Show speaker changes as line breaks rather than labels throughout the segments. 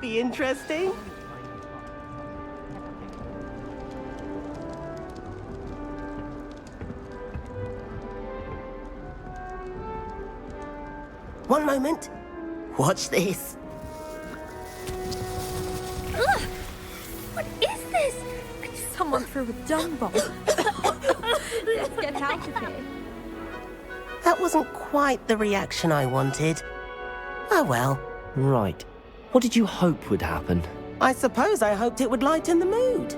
could be interesting. One moment. Watch this.
Ugh! What is this? Someone threw a dung bomb. Let's get out of here.
That wasn't quite the reaction I wanted. Oh well.
Right. What did you hope would happen?
I suppose I hoped it would lighten the mood.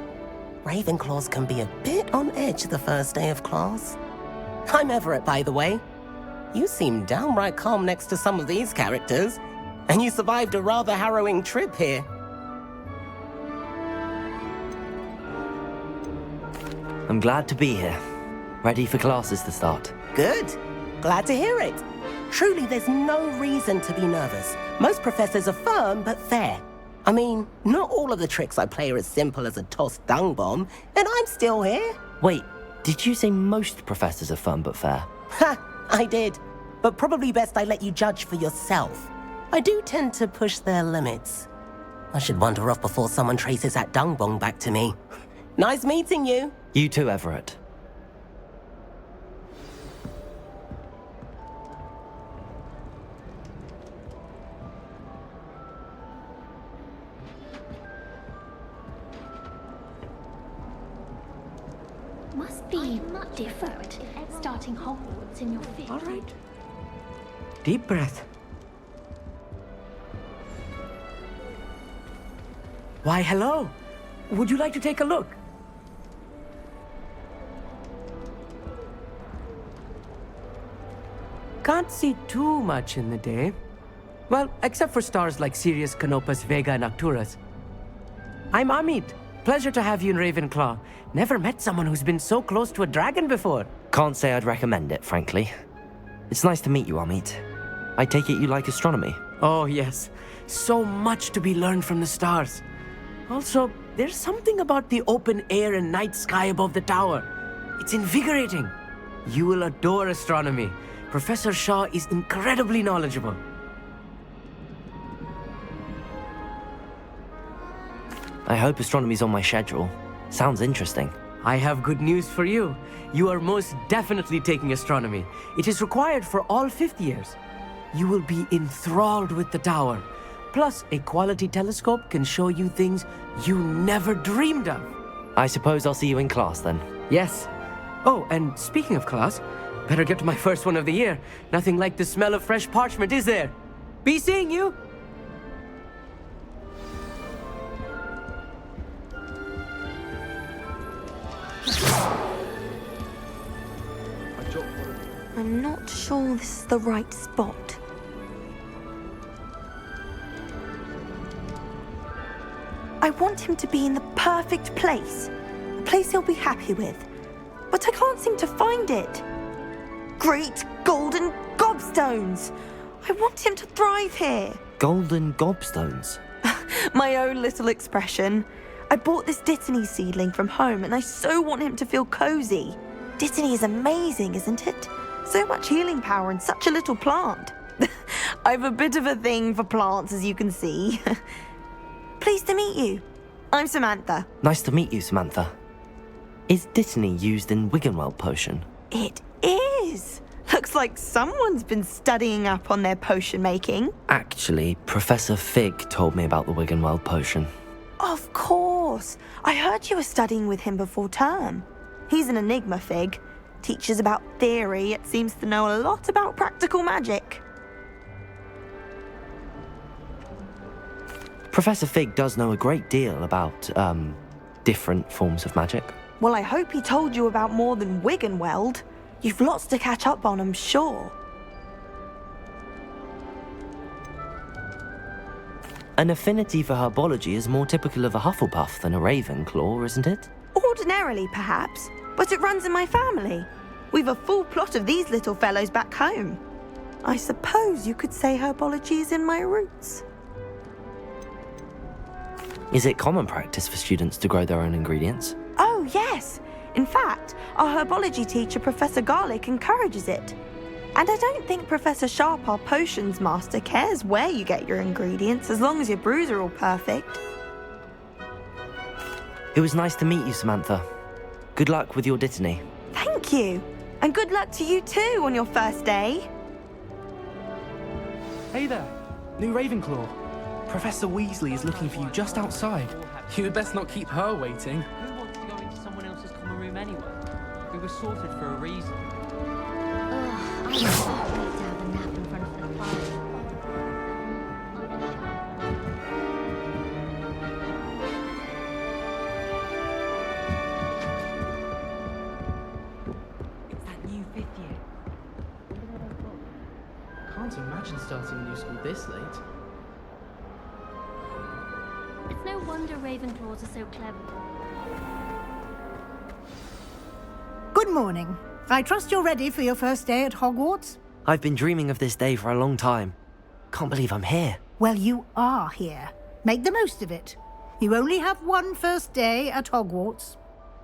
Ravenclaws can be a bit on edge the first day of class. I'm Everett, by the way. You seem downright calm next to some of these characters, and you survived a rather harrowing trip here.
I'm glad to be here. Ready for classes to start.
Good. Glad to hear it. Truly, there's no reason to be nervous. Most professors are firm but fair. I mean, not all of the tricks I play are as simple as a tossed dung bomb, and I'm still here.
Wait, did you say most professors are fun but fair?
Ha! I did. But probably best I let you judge for yourself. I do tend to push their limits. I should wander off before someone traces that dung bomb back to me. Nice meeting you.
You too, Everett.
Must be different, starting Hogwarts in your 50s.
All right. Deep breath. Why, hello. Would you like to take a look? Can't see too much in the day. Well, except for stars like Sirius, Canopus, Vega, and Arcturus. I'm Amit. Pleasure to have you in Ravenclaw. Never met someone who's been so close to a dragon before.
Can't say I'd recommend it, frankly. It's nice to meet you, Amit. I take it you like astronomy?
Oh, yes. So much to be learned from the stars. Also, there's something about the open air and night sky above the tower. It's invigorating. You will adore astronomy. Professor Shaw is incredibly knowledgeable.
I hope astronomy's on my schedule. Sounds interesting.
I have good news for you. You are most definitely taking astronomy. It is required for all fifth years. You will be enthralled with the tower. Plus, a quality telescope can show you things you never dreamed of.
I suppose I'll see you in class then.
Yes. Oh, and speaking of class, better get to my first one of the year. Nothing like the smell of fresh parchment, is there? Be seeing you!
I'm not sure this is the right spot. I want him to be in the perfect place. A place he'll be happy with. But I can't seem to find it. Great golden gobstones! I want him to thrive here.
Golden gobstones?
My own little expression. I bought this Dittany seedling from home and I so want him to feel cozy. Dittany is amazing, isn't it? So much healing power in such a little plant. I've a bit of a thing for plants, as you can see. Pleased to meet you. I'm Samantha.
Nice to meet you, Samantha. Is Dittany used in Wiggenweld potion?
It is. Looks like someone's been studying up on their potion making.
Actually, Professor Fig told me about the Wiggenweld potion.
Of course. I heard you were studying with him before term. He's an enigma, Fig. Teaches about theory, yet seems to know a lot about practical magic.
Professor Fig does know a great deal about, different forms of magic.
Well, I hope he told you about more than Wiggenweld. You've lots to catch up on, I'm sure.
An affinity for herbology is more typical of a Hufflepuff than a Ravenclaw, isn't it?
Ordinarily, perhaps, but it runs in my family. We've a full plot of these little fellows back home. I suppose you could say herbology is in my roots.
Is it common practice for students to grow their own ingredients?
Oh, yes. In fact, our herbology teacher, Professor Garlick, encourages it. And I don't think Professor Sharp, our potions master, cares where you get your ingredients as long as your brews are all perfect.
It was nice to meet you, Samantha. Good luck with your dittany.
Thank you. And good luck to you too on your first day.
Hey there, new Ravenclaw. Professor Weasley is looking for you just outside. You had best not keep her waiting.
Who wants to go into someone else's common room anyway? We were sorted for a reason.
Ugh, I can't wait to have a nap in front of the fire.
It's that new 5th year.
Can't imagine starting a new school this late.
It's no wonder Ravenclaws are so clever.
Good morning. I trust you're ready for your first day at Hogwarts?
I've been dreaming of this day for a long time. Can't believe I'm here.
Well, you are here. Make the most of it. You only have one first day at Hogwarts.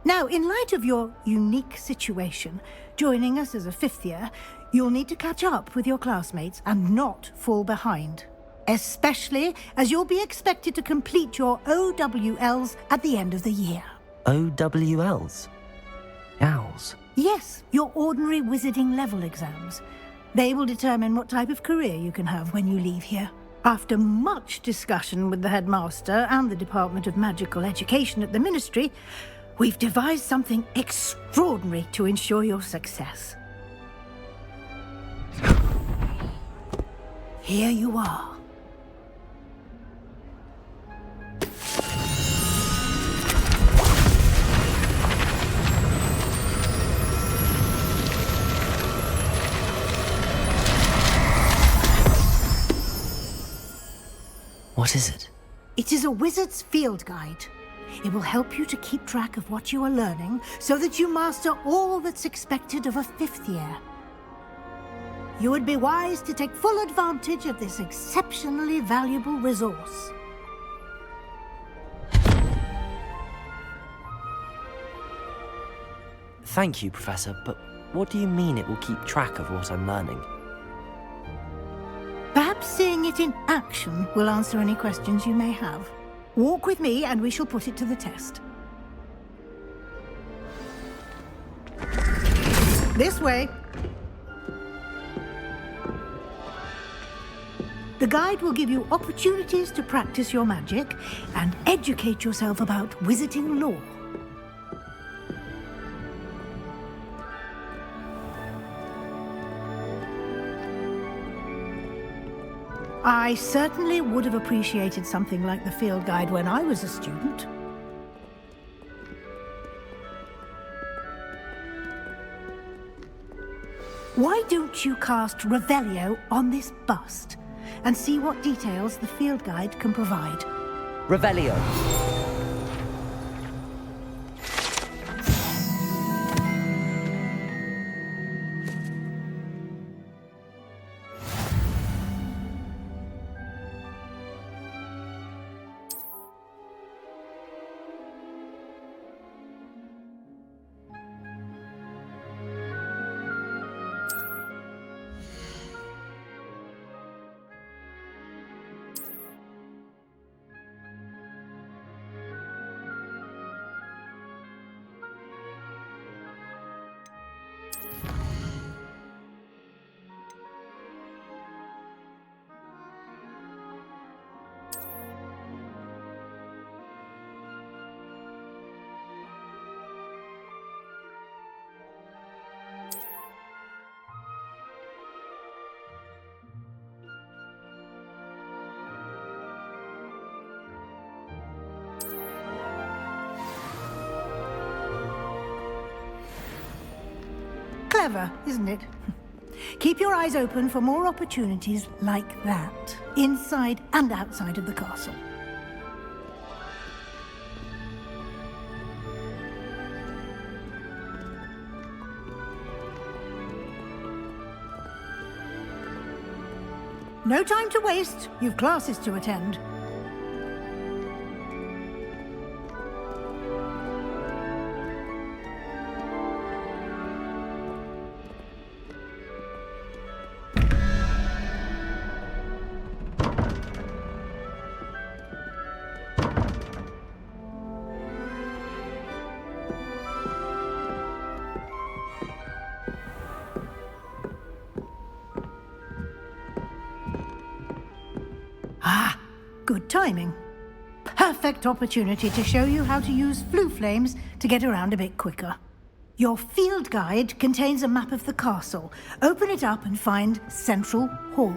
Now, in light of your unique situation, joining us as a 5th year, you'll need to catch up with your classmates and not fall behind. Especially as you'll be expected to complete your OWLs at the end of the year.
OWLs? Owls?
Yes, your ordinary wizarding level exams. They will determine what type of career you can have when you leave here. After much discussion with the headmaster and the Department of Magical Education at the Ministry, we've devised something extraordinary to ensure your success. Here you are.
What is it?
It is a wizard's field guide. It will help you to keep track of what you are learning so that you master all that's expected of a 5th year. You would be wise to take full advantage of this exceptionally valuable resource.
Thank you, Professor, but what do you mean it will keep track of what I'm learning?
Perhaps seeing it in action will answer any questions you may have. Walk with me and we shall put it to the test. This way. The guide will give you opportunities to practice your magic and educate yourself about wizarding lore. I certainly would have appreciated something like the field guide when I was a student. Why don't you cast Revelio on this bust and see what details the field guide can provide?
Revelio.
Clever, isn't it? Keep your eyes open for more opportunities like that, inside and outside of the castle. No time to waste. You've classes to attend. timing. Perfect opportunity to show you how to use flue flames to get around a bit quicker. Your field guide contains a map of the castle. Open it up and find Central Hall.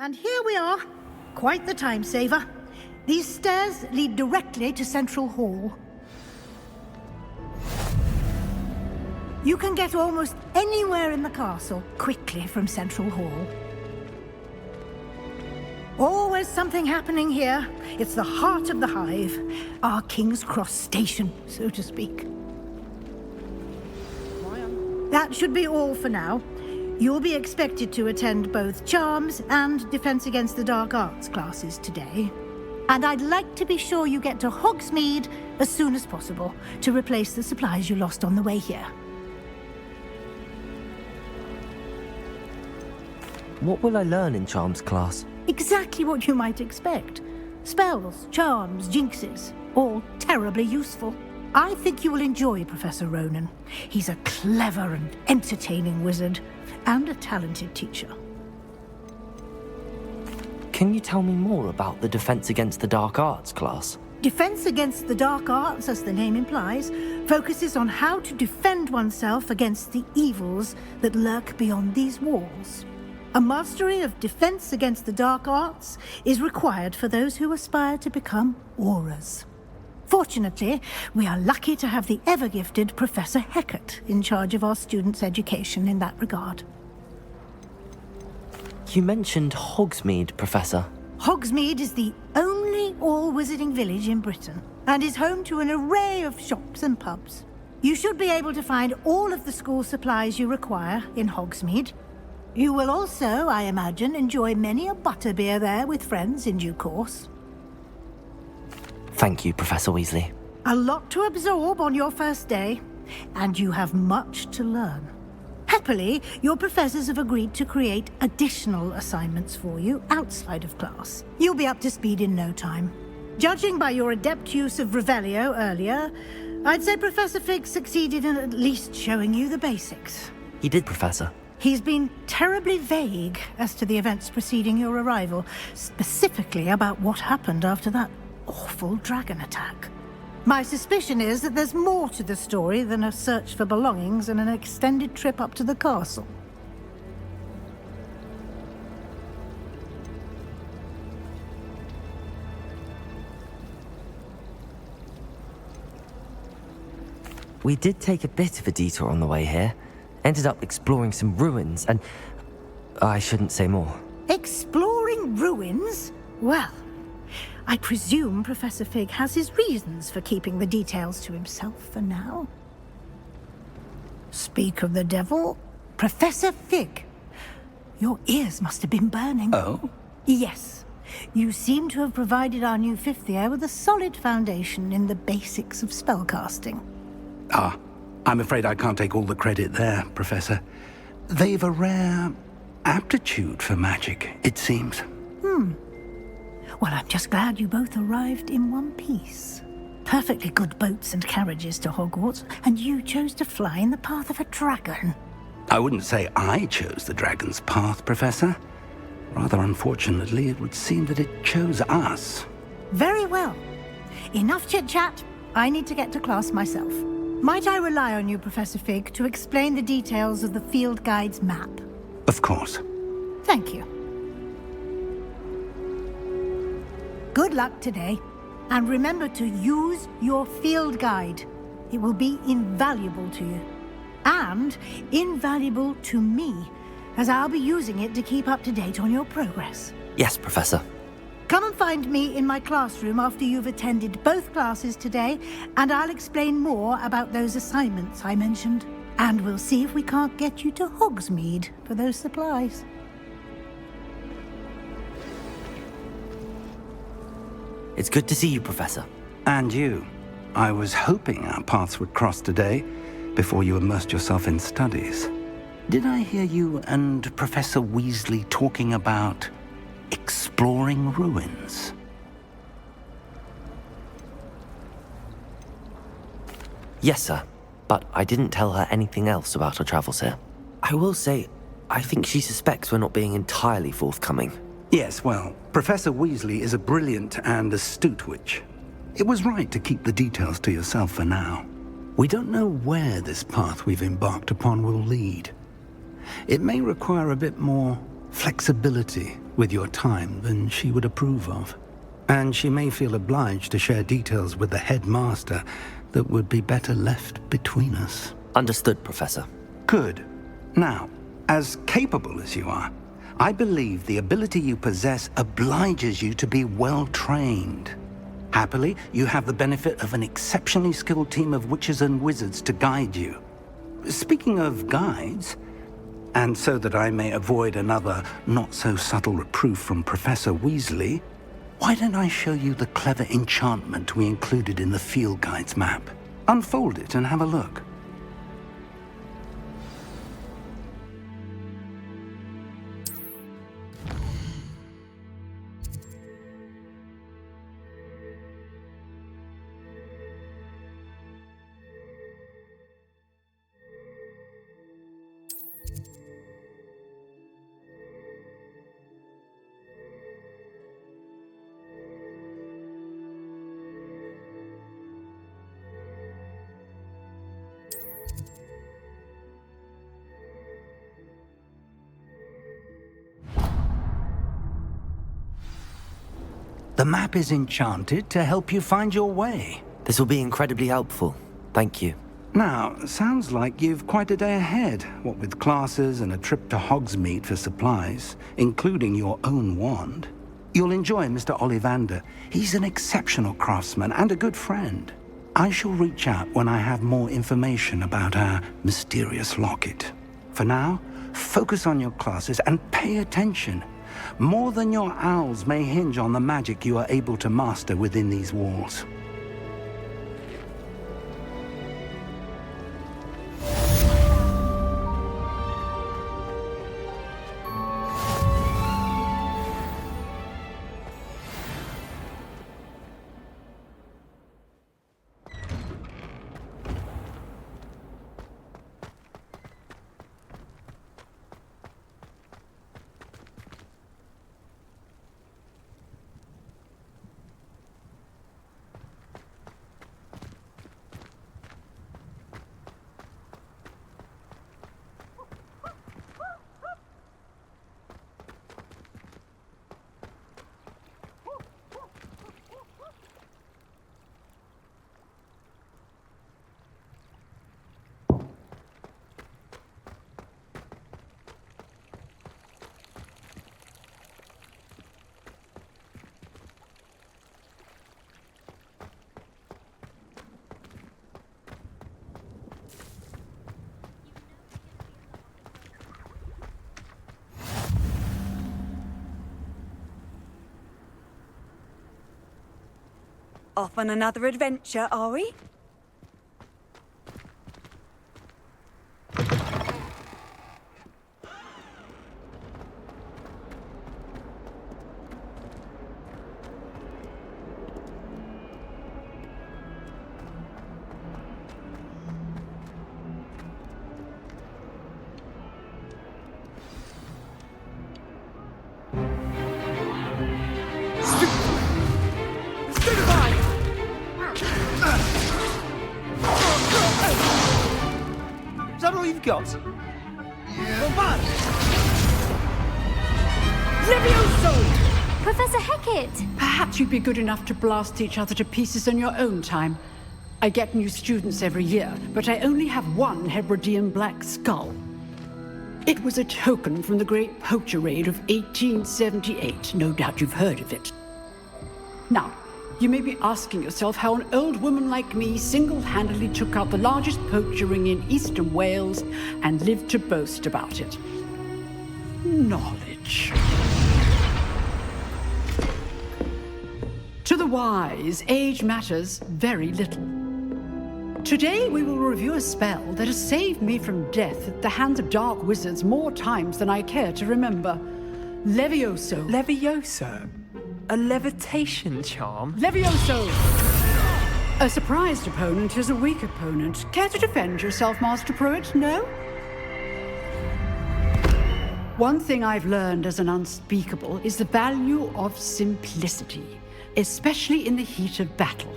And here we are. Quite the time saver. These stairs lead directly to Central Hall. You can get almost anywhere in the castle quickly from Central Hall. Always something happening here. It's the heart of the hive. Our King's Cross station, so to speak. That should be all for now. You'll be expected to attend both Charms and Defense Against the Dark Arts classes today. And I'd like to be sure you get to Hogsmeade as soon as possible to replace the supplies you lost on the way here.
What will I learn in Charms class?
Exactly what you might expect. Spells, charms, jinxes, all terribly useful. I think you will enjoy Professor Ronan. He's a clever and entertaining wizard, and a talented teacher.
Can you tell me more about the Defense Against the Dark Arts class?
Defense Against the Dark Arts, as the name implies, focuses on how to defend oneself against the evils that lurk beyond these walls. A mastery of Defense Against the Dark Arts is required for those who aspire to become auras. Fortunately, we are lucky to have the ever-gifted Professor Hecat in charge of our students' education in that regard.
You mentioned Hogsmeade, Professor.
Hogsmeade is the only all-wizarding village in Britain, and is home to an array of shops and pubs. You should be able to find all of the school supplies you require in Hogsmeade. You will also, I imagine, enjoy many a butterbeer there with friends in due course.
Thank you, Professor Weasley.
A lot to absorb on your first day, and you have much to learn. Happily, your professors have agreed to create additional assignments for you outside of class. You'll be up to speed in no time. Judging by your adept use of Revelio earlier, I'd say Professor Fig succeeded in at least showing you the basics.
He did, Professor.
He's been terribly vague as to the events preceding your arrival, specifically about what happened after that awful dragon attack. My suspicion is that there's more to the story than a search for belongings and an extended trip up to the castle.
We did take a bit of a detour on the way here. Ended up exploring some ruins and... I shouldn't say more.
Exploring ruins? Well, I presume Professor Fig has his reasons for keeping the details to himself for now. Speak of the devil, Professor Fig. Your ears must have been burning.
Oh?
Yes. You seem to have provided our new fifth year with a solid foundation in the basics of spellcasting.
Ah, I'm afraid I can't take all the credit there, Professor. They've a rare aptitude for magic, it seems.
Well, I'm just glad you both arrived in one piece. perfectly good boats and carriages to Hogwarts, and you chose to fly in the path of a dragon.
I wouldn't say I chose the dragon's path, Professor. Rather unfortunately, it would seem that it chose us.
Very well. Enough chit-chat. I need to get to class myself. Might I rely on you, Professor Fig, to explain the details of the field guide's map?
Of course.
Thank you. Good luck today. And remember to use your field guide. It will be invaluable to you. And invaluable to me, as I'll be using it to keep up to date on your progress.
Yes, Professor.
Come and find me in my classroom after you've attended both classes today, and I'll explain more about those assignments I mentioned. And we'll see if we can't get you to Hogsmeade for those supplies.
It's good to see you, Professor.
And you. I was hoping our paths would cross today, before you immersed yourself in studies. Did I hear you and Professor Weasley talking about exploring ruins?
Yes, sir. But I didn't tell her anything else about our travels here. I will say, I think she suspects we're not being entirely forthcoming.
Yes, well, Professor Weasley is a brilliant and astute witch. It was right to keep the details to yourself for now. We don't know where this path we've embarked upon will lead. It may require a bit more flexibility with your time than she would approve of. And she may feel obliged to share details with the headmaster that would be better left between us.
Understood, Professor.
Good. Now, as capable as you are, I believe the ability you possess obliges you to be well-trained. Happily, you have the benefit of an exceptionally skilled team of witches and wizards to guide you. Speaking of guides, and so that I may avoid another not-so-subtle reproof from Professor Weasley, why don't I show you the clever enchantment we included in the field guide's map? Unfold it and have a look. The map is enchanted to help you find your way.
This will be incredibly helpful. Thank you.
Now, sounds like you've quite a day ahead, what with classes and a trip to Hogsmeade for supplies, including your own wand. You'll enjoy Mr. Ollivander. He's an exceptional craftsman and a good friend. I shall reach out when I have more information about our mysterious locket. For now, focus on your classes and pay attention. More than your owls may hinge on the magic you are able to master within these walls.
Off on another adventure, are we?
you've got.
Levioso!
Professor Hecat!
Perhaps you'd be good enough to blast each other to pieces in your own time. I get new students every year, but I only have one Hebridean black skull. It was a token from the Great Poacher Raid of 1878. No doubt you've heard of it. Now, you may be asking yourself how an old woman like me single-handedly took out the largest poacher ring in eastern Wales and lived to boast about it. Knowledge. To the wise, age matters very little. Today we will review a spell that has saved me from death at the hands of dark wizards more times than I care to remember. Levioso.
Levioso? A levitation charm?
Levioso! A surprised opponent is a weak opponent. Care to defend yourself, Master Pruitt? No? One thing I've learned as an unspeakable is the value of simplicity, especially in the heat of battle.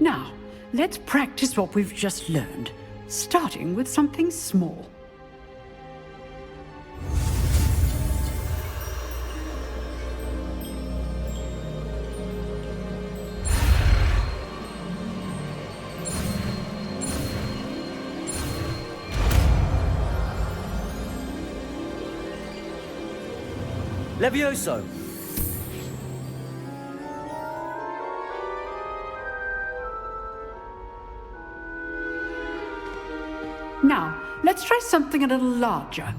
Now, let's practice what we've just learned, starting with something small.
Levioso!
Now, let's try something a little larger.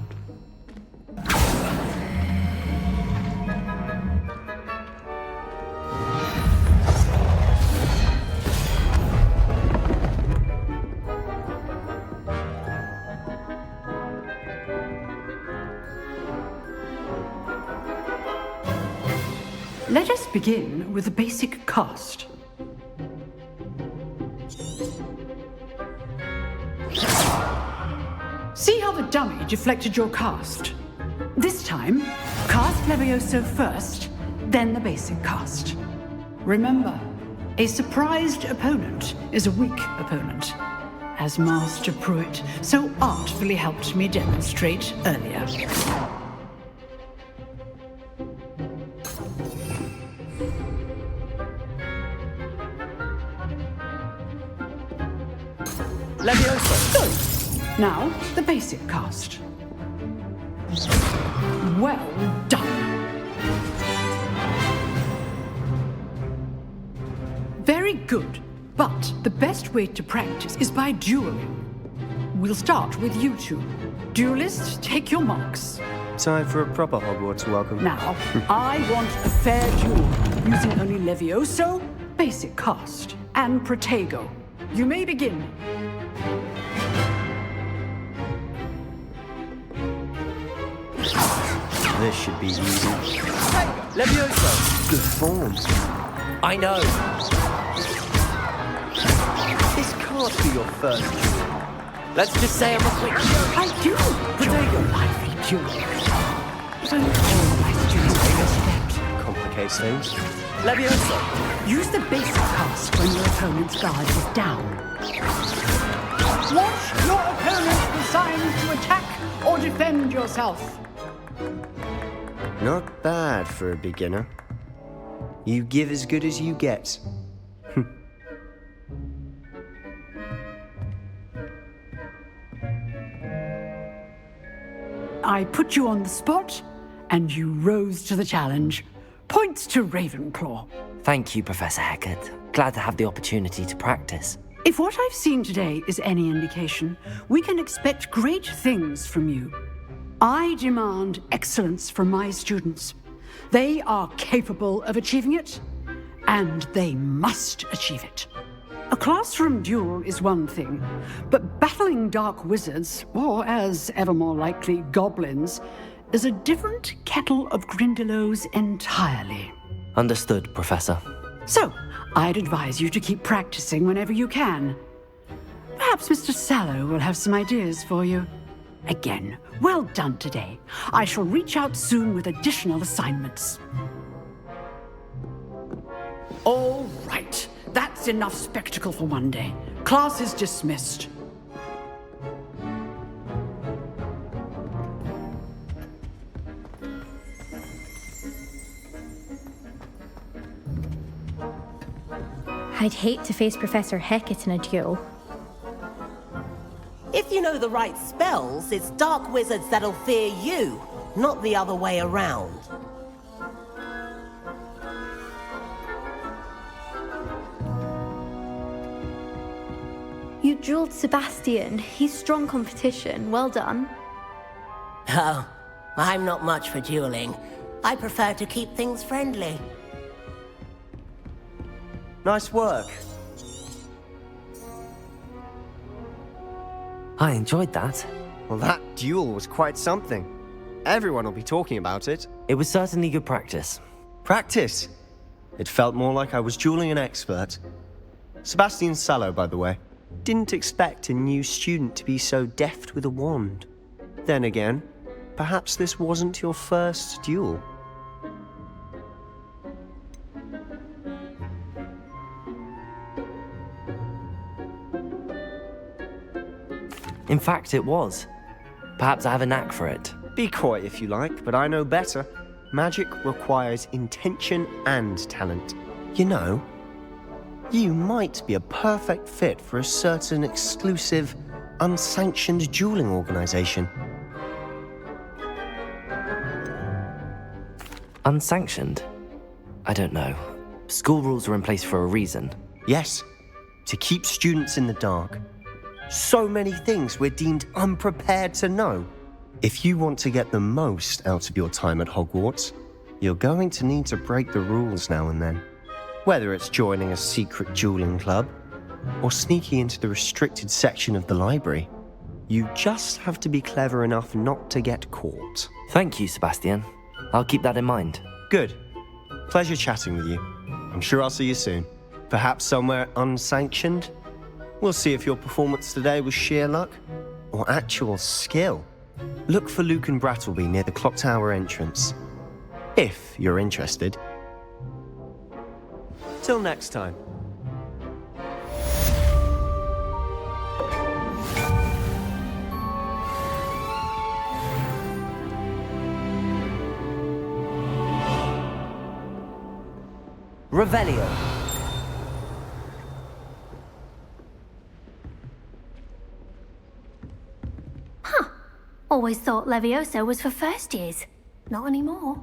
Let us begin with the basic cast. See how the dummy deflected your cast? This time, cast Levioso first, then the basic cast. Remember, a surprised opponent is a weak opponent, as Master Pruitt so artfully helped me demonstrate earlier.
Levioso!
Good. Now, the basic cast. Well done. Very good. But the best way to practice is by dueling. We'll start with you two. Duelists, take your marks.
Time for a proper Hogwarts welcome.
Now, I want a fair duel, using only Levioso, basic cast, and Protego. You may begin.
This should be easy.
Levioso!
Good form.
I know. This can't be your first duel. Let's just say I'm a quick
I do. Protego, lively duel. If only all my students pay respect.
Complicates things.
Levioso!
Use the basic cast when your opponent's guard is down. Watch your opponent's signs to attack or defend yourself.
Not bad for a beginner. You give as good as you get.
I put you on the spot, and you rose to the challenge. Points to Ravenclaw.
Thank you, Professor Hecat. Glad to have the opportunity to practice.
If what I've seen today is any indication, we can expect great things from you. I demand excellence from my students. They are capable of achieving it, and they must achieve it. A classroom duel is one thing, but battling dark wizards, or as ever more likely, goblins, is a different kettle of Grindylows entirely.
Understood, Professor.
So, I'd advise you to keep practicing whenever you can. Perhaps Mr. Sallow will have some ideas for you. Again, well done today. I shall reach out soon with additional assignments. All right. That's enough spectacle for one day. Class is dismissed.
I'd hate to face Professor Hecat in a duel.
If you know the right spells, it's dark wizards that'll fear you, not the other way around.
You dueled Sebastian. He's strong competition. Well done.
Oh, I'm not much for dueling. I prefer to keep things friendly.
Nice work.
I enjoyed that.
Well, that duel was quite something. Everyone will be talking about it.
It was certainly good practice.
Practice? It felt more like I was dueling an expert. Sebastian Sallow, by the way. Didn't expect a new student to be so deft with a wand. Then again, perhaps this wasn't your first duel.
In fact, it was. Perhaps I have a knack for it.
Be coy if you like, but I know better. Magic requires intention and talent. You know, you might be a perfect fit for a certain exclusive, unsanctioned dueling organization.
Unsanctioned? I don't know. School rules are in place for a reason.
Yes, to keep students in the dark. So many things we're deemed unprepared to know. If you want to get the most out of your time at Hogwarts, you're going to need to break the rules now and then. Whether it's joining a secret dueling club, or sneaking into the restricted section of the library, you just have to be clever enough not to get caught.
Thank you, Sebastian. I'll keep that in mind.
Good. Pleasure chatting with you. I'm sure I'll see you soon. Perhaps somewhere unsanctioned? We'll see if your performance today was sheer luck or actual skill. Look for Luke and Brattleby near the clock tower entrance, if you're interested. Till next time.
Revelio.
Always thought Levioso was for first years. Not anymore.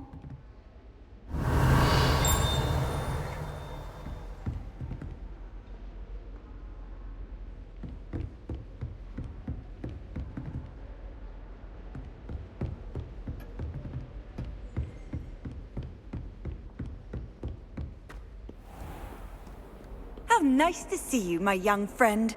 How nice to see you, my young friend.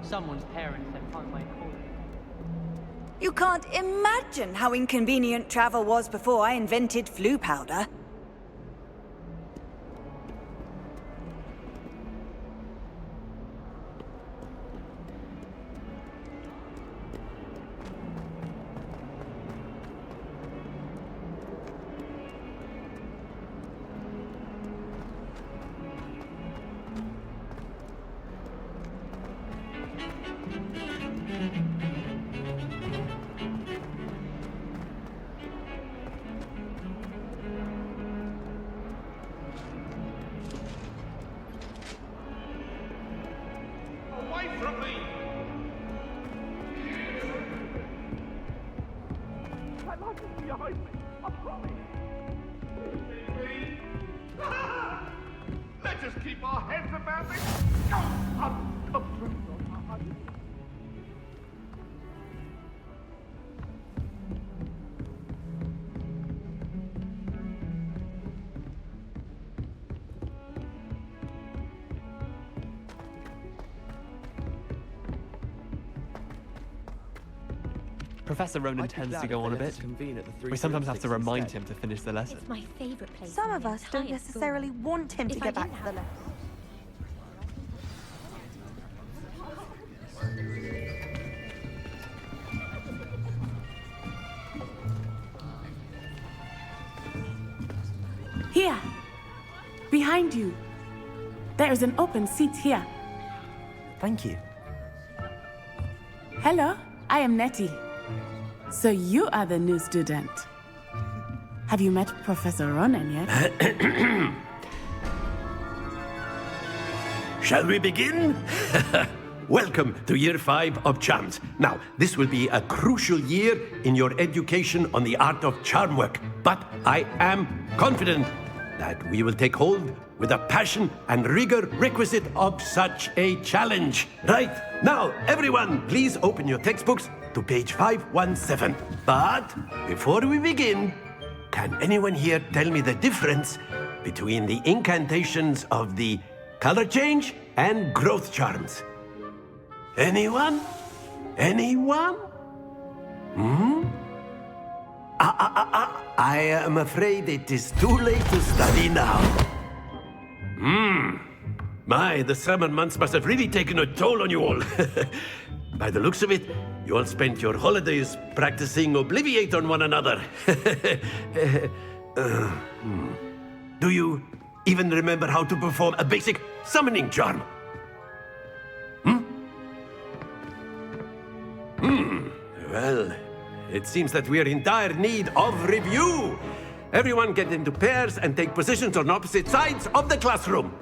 Someone's parents had found my call.
You can't imagine how inconvenient travel was before I invented flu powder.
behind me. I promise. Let us keep our heads about this.
Professor Ronan tends to go on a bit. We sometimes have to remind him to finish the lesson.
It's my favorite place.
Some of us don't necessarily want him to
If
get
I
back to the lesson.
Here, behind you. There is an open seat here.
Thank you.
Hello, I am Nettie. So you are the new student. Have you met Professor Ronan yet?
Shall we begin? Welcome to Year 5 of Charms. Now, this will be a crucial year in your education on the art of charm work, but I am confident that we will take hold with the passion and rigor requisite of such a challenge. Right, now, everyone, please open your textbooks to page 517. But before we begin, can anyone here tell me the difference between the incantations of the color change and growth charms? Anyone? Anyone? I am afraid it is too late to study now. My, the summer months must have really taken a toll on you all. By the looks of it, you all spent your holidays practicing Obliviate on one another. Do you even remember how to perform a basic summoning charm? Well, it seems that we are in dire need of review. Everyone get into pairs and take positions on opposite sides of the classroom.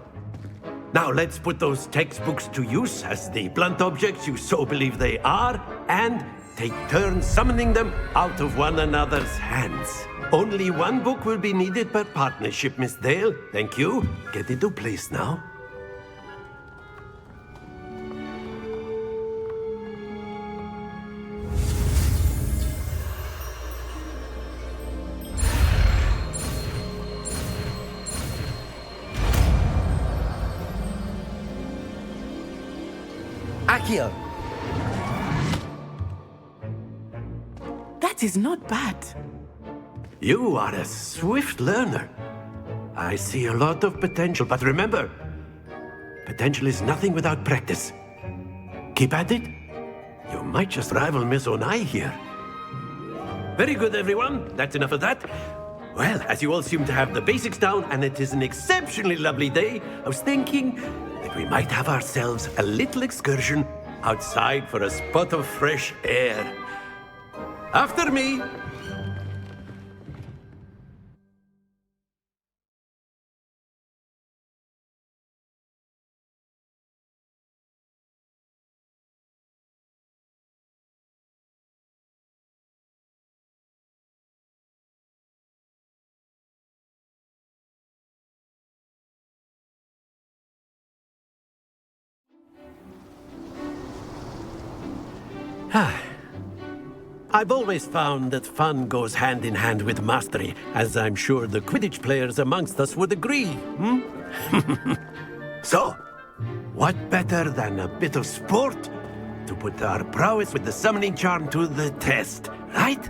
Now let's put those textbooks to use as the blunt objects you so believe they are, and take turns summoning them out of one another's hands. Only one book will be needed per partnership, Miss Dale. Thank you. Get into place now.
Accio!
That is not bad.
You are a swift learner. I see a lot of potential, but remember, potential is nothing without practice. Keep at it. You might just rival Miss Onai here. Very good, everyone. That's enough of that. Well, as you all seem to have the basics down, and it is an exceptionally lovely day, I was thinking that we might have ourselves a little excursion outside for a spot of fresh air. After me. I've always found that fun goes hand in hand with mastery, as I'm sure the Quidditch players amongst us would agree, So, what better than a bit of sport to put our prowess with the summoning charm to the test, right?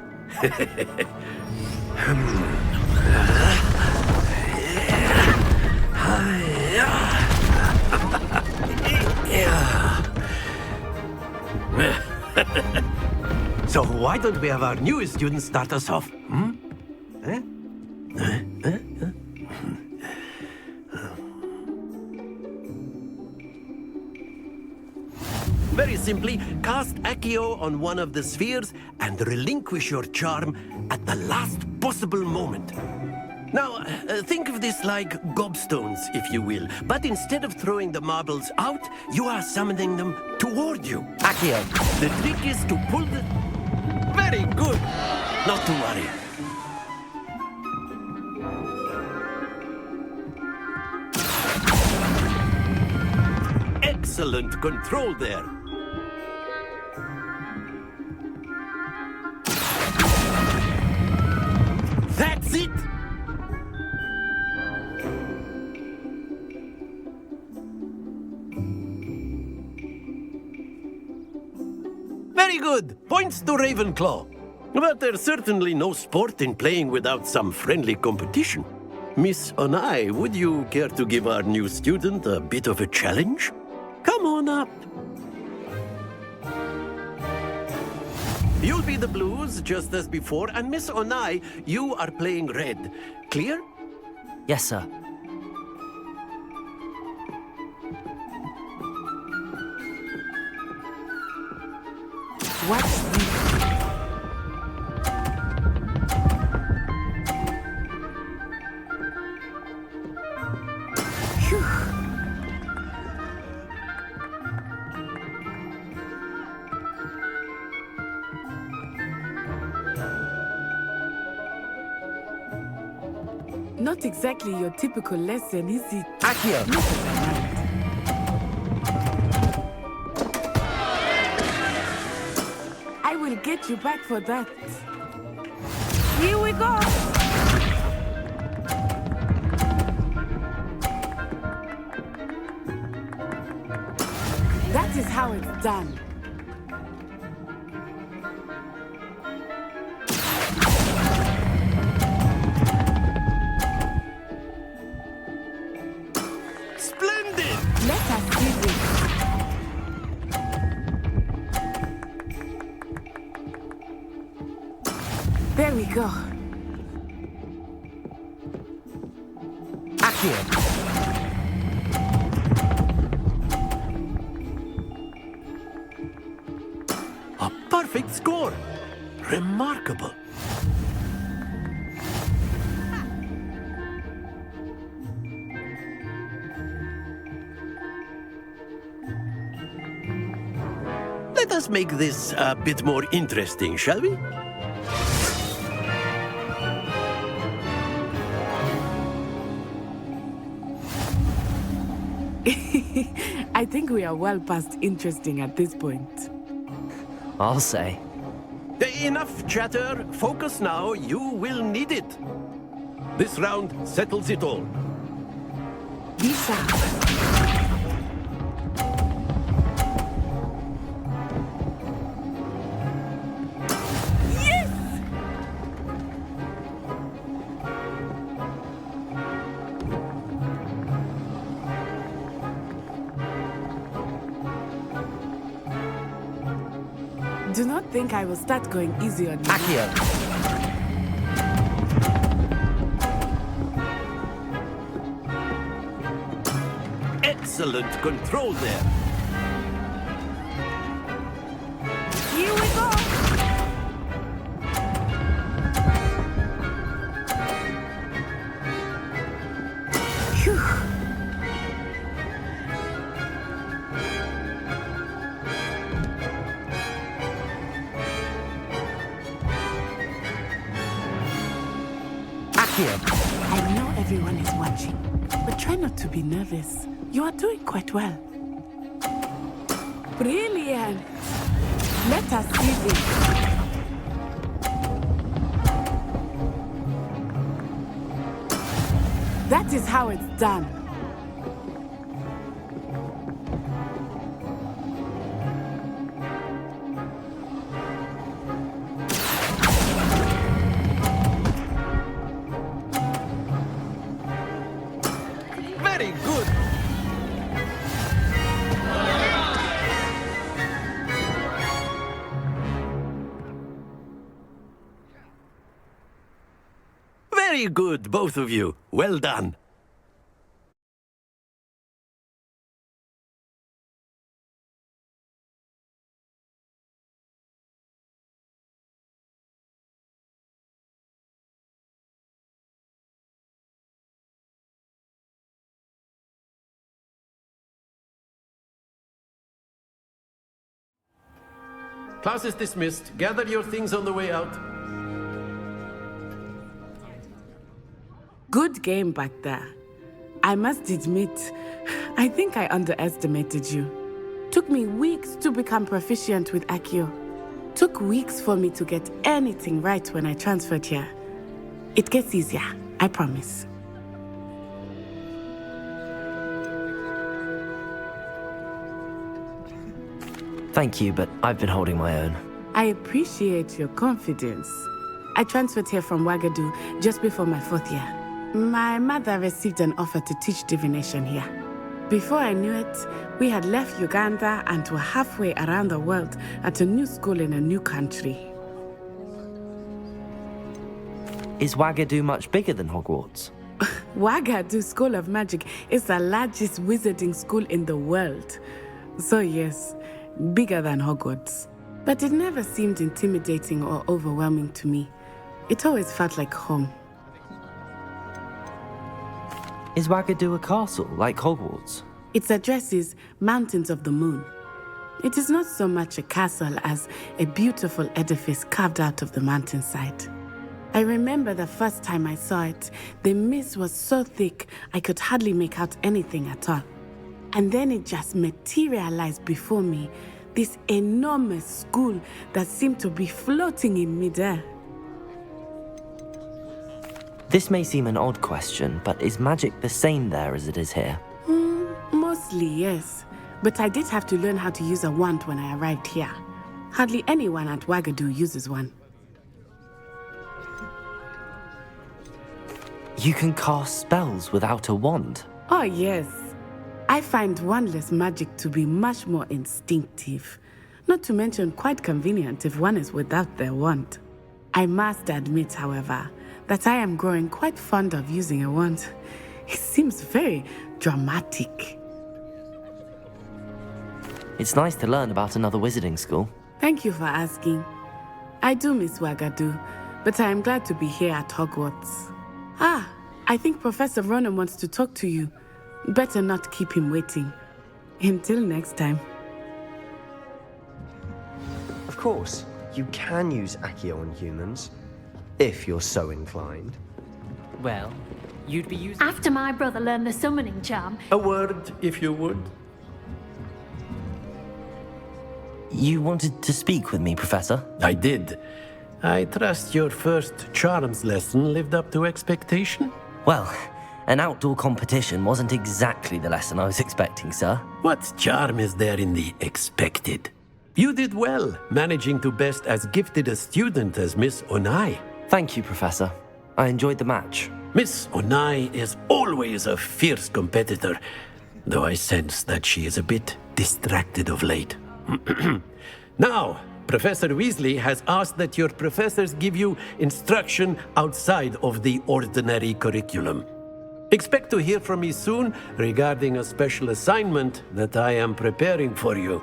So why don't we have our newest student start us off? Very simply, cast Accio on one of the spheres and relinquish your charm at the last possible moment. Now, think of this like gobstones, if you will. But instead of throwing the marbles out, you are summoning them toward you.
Accio!
The trick is to pull the... Very good! Not to worry. Excellent control there. That's it! Very good. Points to Ravenclaw. But there's certainly no sport in playing without some friendly competition. Miss Onai, would you care to give our new student a bit of a challenge? Come on up. You'll be the blues, just as before, and Miss Onai, you are playing red. Clear?
Yes, sir.
Watch this. Not exactly your typical lesson, is it?
Akio!
I will get you back for that. Here we go! That is how it's done.
Splendid!
Let us see this. There we go.
Akio!
A perfect score. Remarkable. Let us make this a bit more interesting, shall we?
I think we are well past interesting at this point.
I'll say.
Enough chatter. Focus now. You will need it. This round settles it all.
Be sharp. Yes! Do not think I will start going easy on you.
Akio!
Excellent control there.
Here we go! Phew. I know everyone is watching, but try not to be nervous. You are doing quite well. Brilliant! Let us see this. That is how it's done.
Very good. Very good, both of you. Well done. Class is dismissed. Gather your things on the way out.
Good game back there. I must admit, I think I underestimated you. Took me weeks to become proficient with Accio. Took weeks for me to get anything right when I transferred here. It gets easier, I promise.
Thank you, but I've been holding my own.
I appreciate your confidence. I transferred here from Ouagadougou just before my 4th year. My mother received an offer to teach divination here. Before I knew it, we had left Uganda and were halfway around the world at a new school in a new country.
Is Ouagadougou much bigger than Hogwarts?
Ouagadougou School of Magic is the largest wizarding school in the world. So yes, bigger than Hogwarts. But it never seemed intimidating or overwhelming to me. It always felt like home.
Is Ouagadougou a castle, like Hogwarts?
Its address is Mountains of the Moon. It is not so much a castle as a beautiful edifice carved out of the mountainside. I remember the first time I saw it, the mist was so thick I could hardly make out anything at all. And then it just materialized before me, this enormous school that seemed to be floating in midair.
This may seem an odd question, but is magic the same there as it is here?
Mostly, yes. But I did have to learn how to use a wand when I arrived here. Hardly anyone at Ouagadougou uses one.
You can cast spells without a wand?
Oh, yes. I find wandless magic to be much more instinctive. Not to mention quite convenient if one is without their wand. I must admit, however, that I am growing quite fond of using a wand. It seems very dramatic.
It's nice to learn about another wizarding school.
Thank you for asking. I do miss Ouagadougou, but I am glad to be here at Hogwarts. I think Professor Ronan wants to talk to you. Better not keep him waiting. Until next time.
Of course, you can use Accio on humans, if you're so inclined.
Well, you'd be using...
After my brother learned the summoning charm...
A word, if you would.
You wanted to speak with me, Professor?
I did. I trust your first charms lesson lived up to expectation?
Well, an outdoor competition wasn't exactly the lesson I was expecting, sir.
What charm is there in the expected? You did well, managing to best as gifted a student as Miss Onai.
Thank you, Professor. I enjoyed the match.
Miss Onai is always a fierce competitor, though I sense that she is a bit distracted of late. Now, Professor Weasley has asked that your professors give you instruction outside of the ordinary curriculum. Expect to hear from me soon regarding a special assignment that I am preparing for you.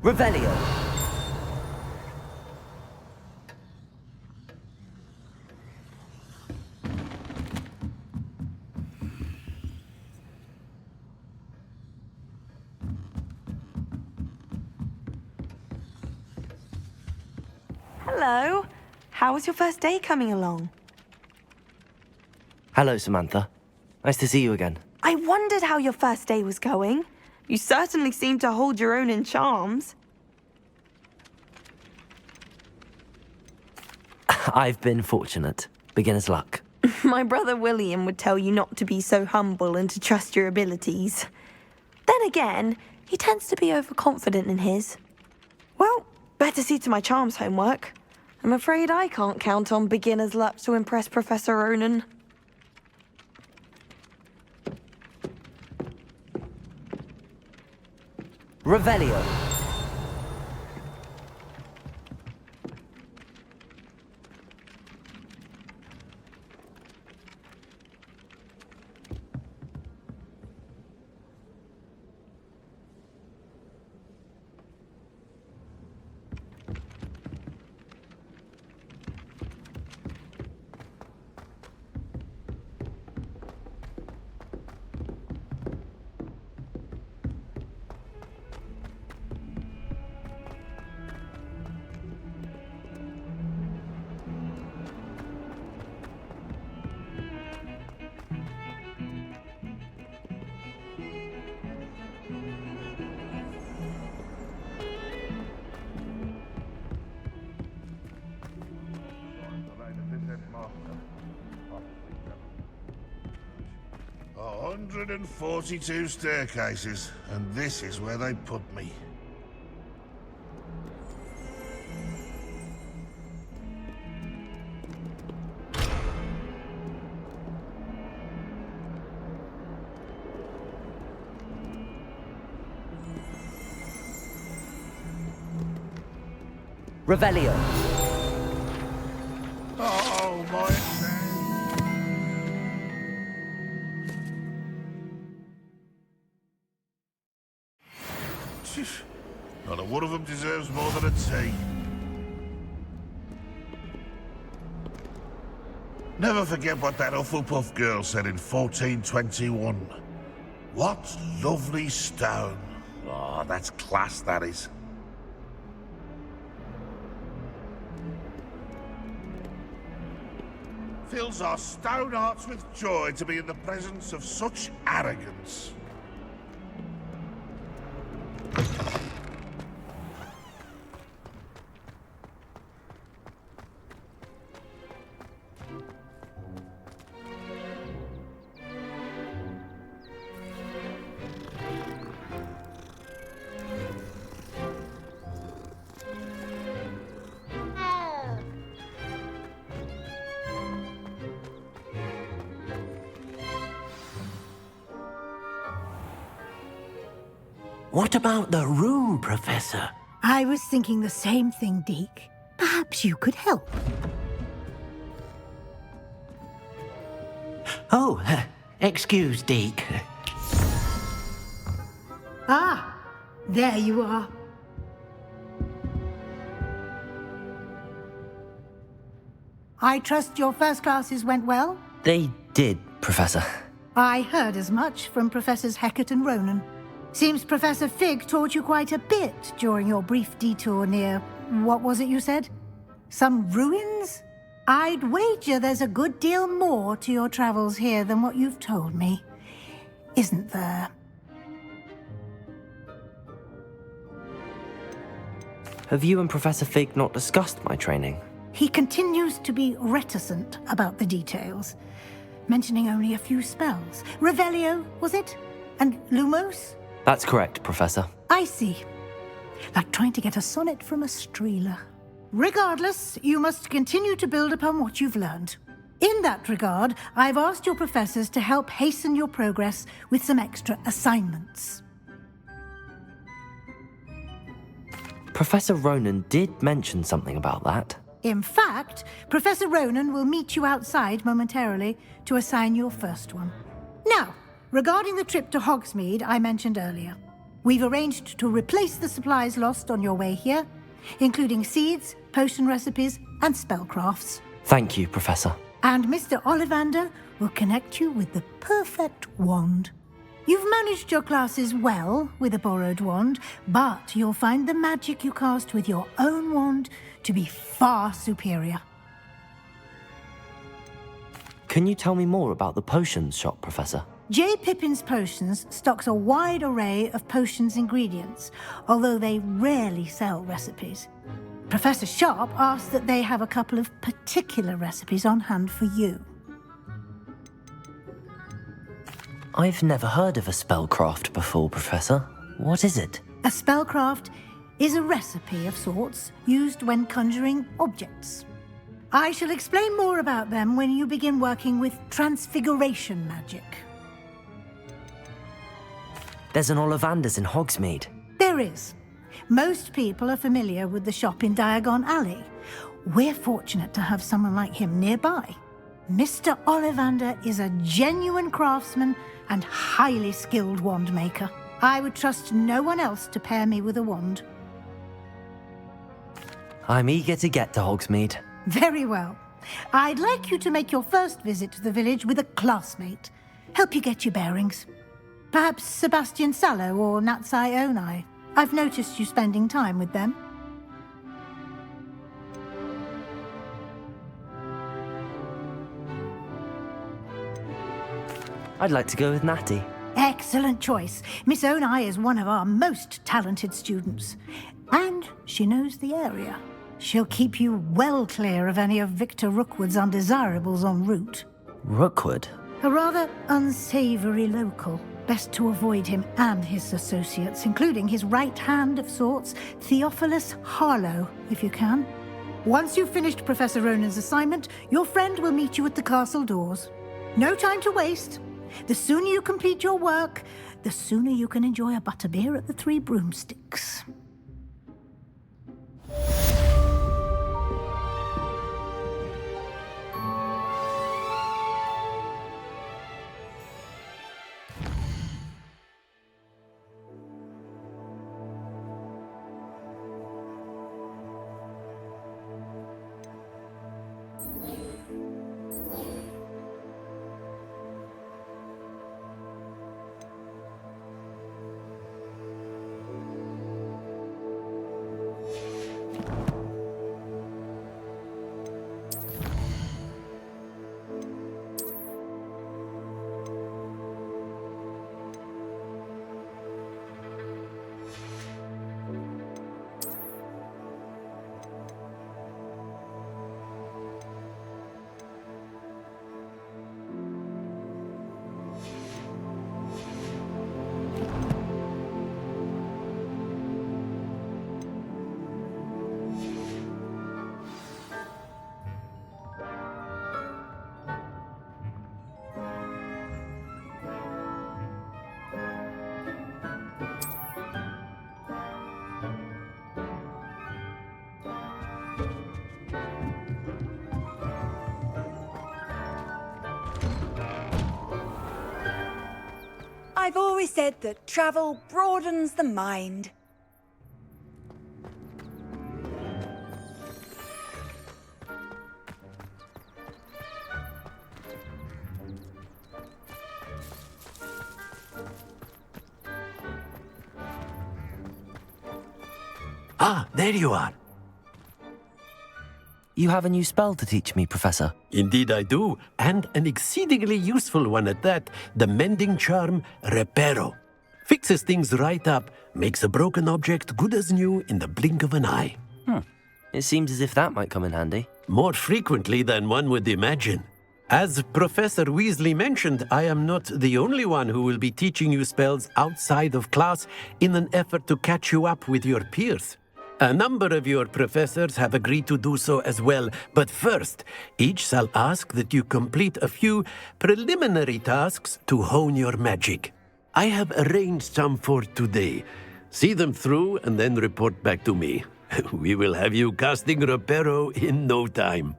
Revelio.
Hello. How was your first day coming along?
Hello, Samantha. Nice to see you again.
I wondered how your first day was going. You certainly seem to hold your own in charms.
I've been fortunate. Beginner's luck.
My brother William would tell you not to be so humble and to trust your abilities. Then again, he tends to be overconfident in his. Well, better see to my charms homework. I'm afraid I can't count on beginner's luck to impress Professor Ronan.
Revelio.
A 142 staircases, and this is where they put me.
Revelio.
Oh, my... Not a one of them deserves more than a tea. Never forget what that Hufflepuff girl said in 1421. What lovely stone. Oh, that's class, that is. Fills our stone hearts with joy to be in the presence of such arrogance.
What about the room, Professor?
I was thinking the same thing, Deke. Perhaps you could help.
Oh, excuse, Deke.
Ah, there you are. I trust your first classes went well?
They did, Professor.
I heard as much from Professors Hecat and Ronan. Seems Professor Fig taught you quite a bit during your brief detour near... what was it you said? Some ruins? I'd wager there's a good deal more to your travels here than what you've told me. Isn't there?
Have you and Professor Fig not discussed my training?
He continues to be reticent about the details, mentioning only a few spells. Revelio, was it? And Lumos?
That's correct, Professor.
I see. Like trying to get a sonnet from a streeler. Regardless, you must continue to build upon what you've learned. In that regard, I've asked your professors to help hasten your progress with some extra assignments.
Professor Ronan did mention something about that.
In fact, Professor Ronan will meet you outside momentarily to assign your first one. Now, regarding the trip to Hogsmeade I mentioned earlier, we've arranged to replace the supplies lost on your way here, including seeds, potion recipes, and spellcrafts.
Thank you, Professor.
And Mr. Ollivander will connect you with the perfect wand. You've managed your classes well with a borrowed wand, but you'll find the magic you cast with your own wand to be far superior.
Can you tell me more about the potions shop, Professor?
J. Pippin's Potions stocks a wide array of potions ingredients, although they rarely sell recipes. Professor Sharp asks that they have a couple of particular recipes on hand for you.
I've never heard of a spellcraft before, Professor. What is it?
A spellcraft is a recipe of sorts used when conjuring objects. I shall explain more about them when you begin working with transfiguration magic.
There's an Ollivander's in Hogsmeade.
There is. Most people are familiar with the shop in Diagon Alley. We're fortunate to have someone like him nearby. Mr. Ollivander is a genuine craftsman and highly skilled wand maker. I would trust no one else to pair me with a wand.
I'm eager to get to Hogsmeade.
Very well. I'd like you to make your first visit to the village with a classmate. Help you get your bearings. Perhaps Sebastian Sallow or Natsai Onai. I've noticed you spending time with them.
I'd like to go with Natty.
Excellent choice. Miss Onai is one of our most talented students. And she knows the area. She'll keep you well clear of any of Victor Rookwood's undesirables en route.
Rookwood?
A rather unsavory local. Best to avoid him and his associates, including his right hand of sorts, Theophilus Harlow, if you can. Once you've finished Professor Ronan's assignment, your friend will meet you at the castle doors. No time to waste. The sooner you complete your work, the sooner you can enjoy a butterbeer at the Three Broomsticks.
I've always said that travel broadens the mind.
Ah, there you are.
You have a new spell to teach me, Professor.
Indeed I do, and an exceedingly useful one at that, the mending charm Reparo. Fixes things right up, makes a broken object good as new in the blink of an eye.
It seems as if that might come in handy.
More frequently than one would imagine. As Professor Weasley mentioned, I am not the only one who will be teaching you spells outside of class in an effort to catch you up with your peers. A number of your professors have agreed to do so as well, but first, each shall ask that you complete a few preliminary tasks to hone your magic. I have arranged some for today. See them through and then report back to me. We will have you casting Reparo in no time.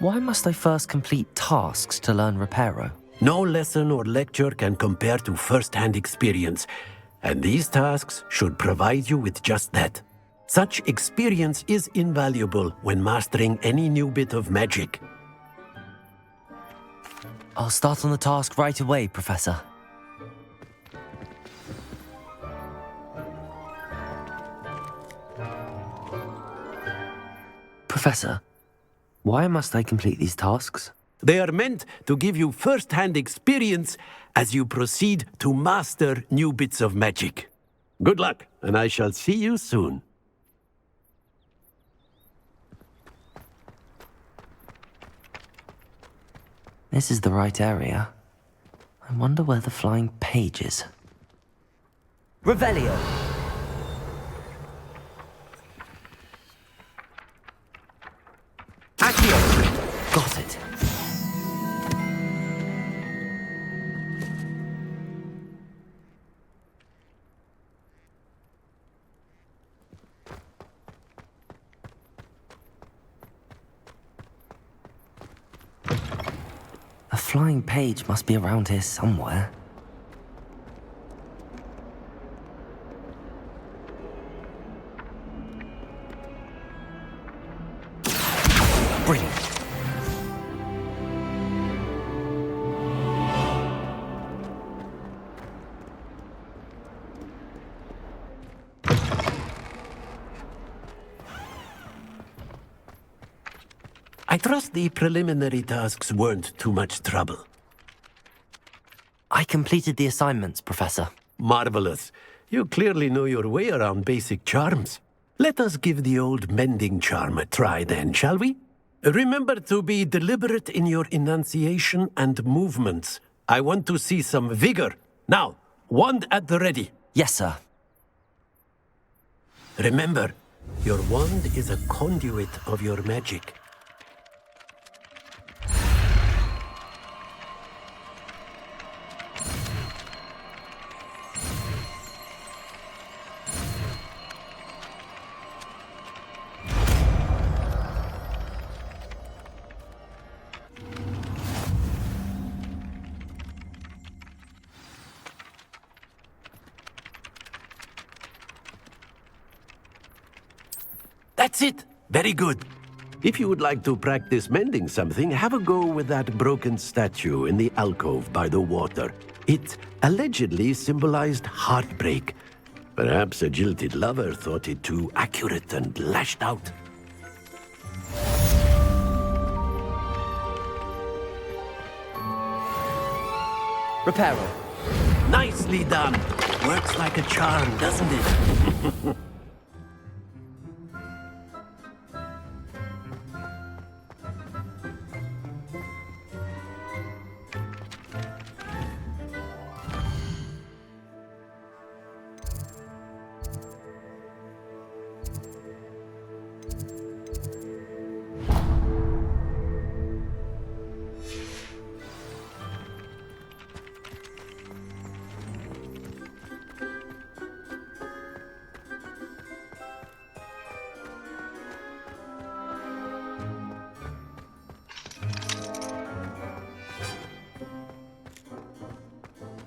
Why must I first complete tasks to learn Reparo?
No lesson or lecture can compare to first-hand experience, and these tasks should provide you with just that. Such experience is invaluable when mastering any new bit of magic.
I'll start on the task right away, Professor. Professor, why must I complete these tasks?
They are meant to give you first-hand experience as you proceed to master new bits of magic. Good luck, and I shall see you soon.
This is the right area. I wonder where the flying page is.
Revelio.
Accio! Got it. A flying page must be around here somewhere. Brilliant.
I trust the preliminary tasks weren't too much trouble.
I completed the assignments, Professor.
Marvelous. You clearly know your way around basic charms. Let us give the old mending charm a try then, shall we? Remember to be deliberate in your enunciation and movements. I want to see some vigor. Now, wand at the ready.
Yes, sir.
Remember, your wand is a conduit of your magic. That's it. Very good. If you would like to practice mending something, have a go with that broken statue in the alcove by the water. It allegedly symbolized heartbreak. Perhaps a jilted lover thought it too accurate and lashed out.
Reparo.
Nicely done. Works like a charm, doesn't it?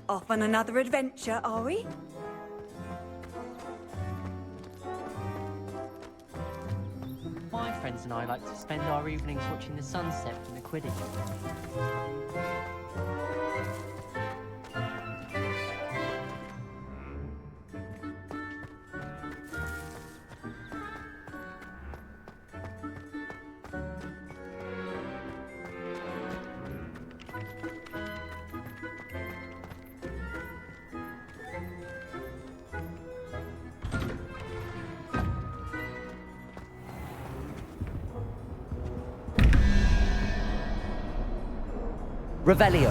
Off on another adventure, are we?
My friends and I like to spend our evenings watching the sunset from the Quidditch.
Revelio.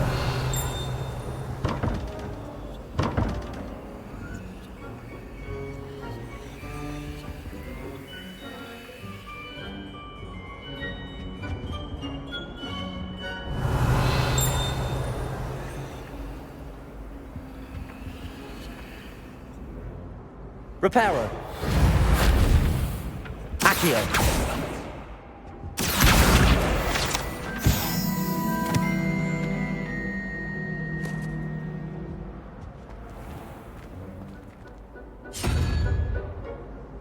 Reparo. Accio.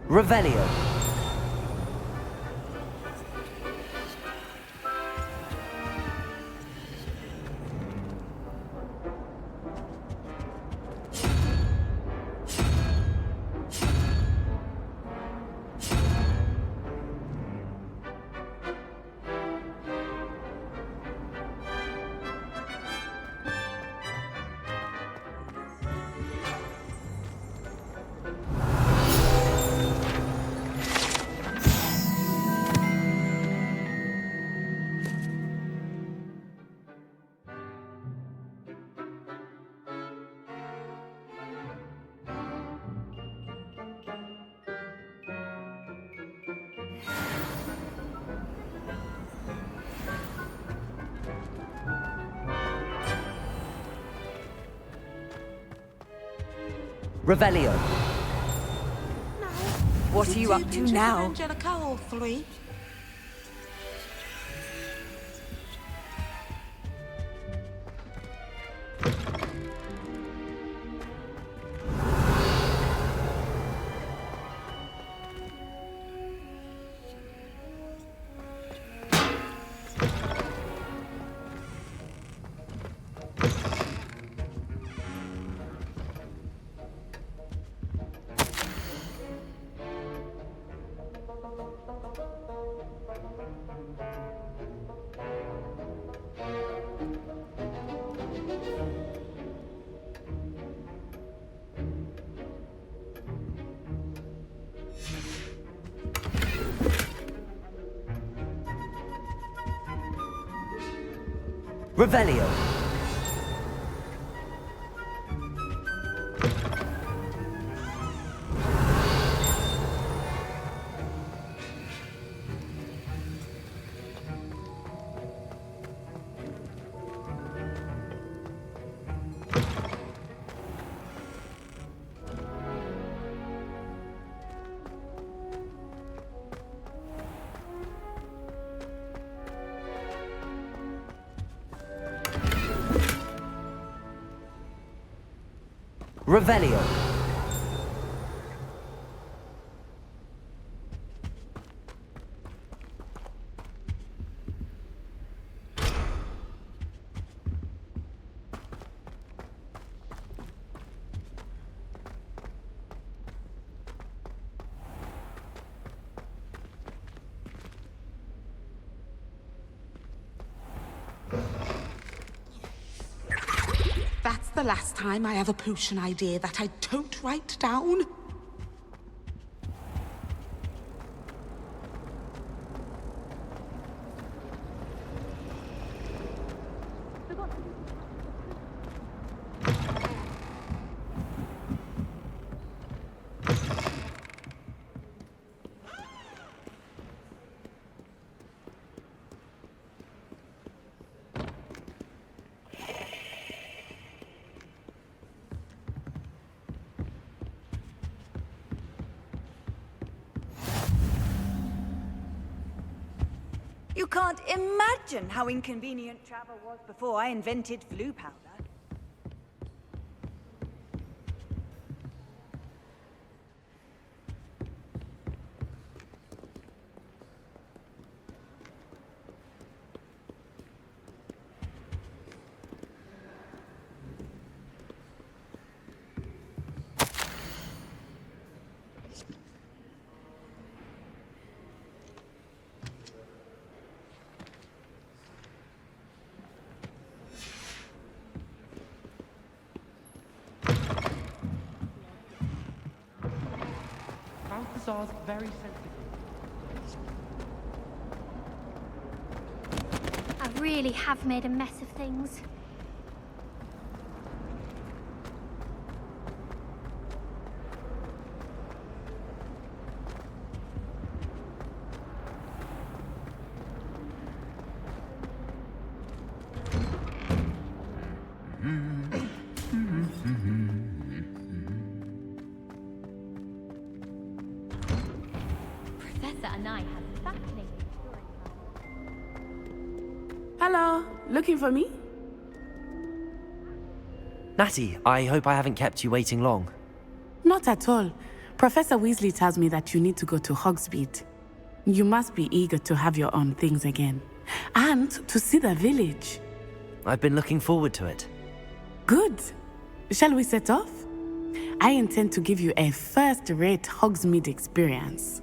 Revelio.
Revelio.
What are you up to now?
Angelica, all three.
Revelio. Revelio.
That's the last time I have a potion idea that I don't write down.
You can't imagine how inconvenient travel was before I invented flu powder.
Balthazar's very sensitive.
I really have made a mess of things. Professor and I have fascinating stories.
Hello, looking for me?
Natty, I hope I haven't kept you waiting long.
Not at all. Professor Weasley tells me that you need to go to Hogsmeade. You must be eager to have your own things again. And to see the village.
I've been looking forward to it.
Good. Shall we set off? I intend to give you a first-rate Hogsmeade experience.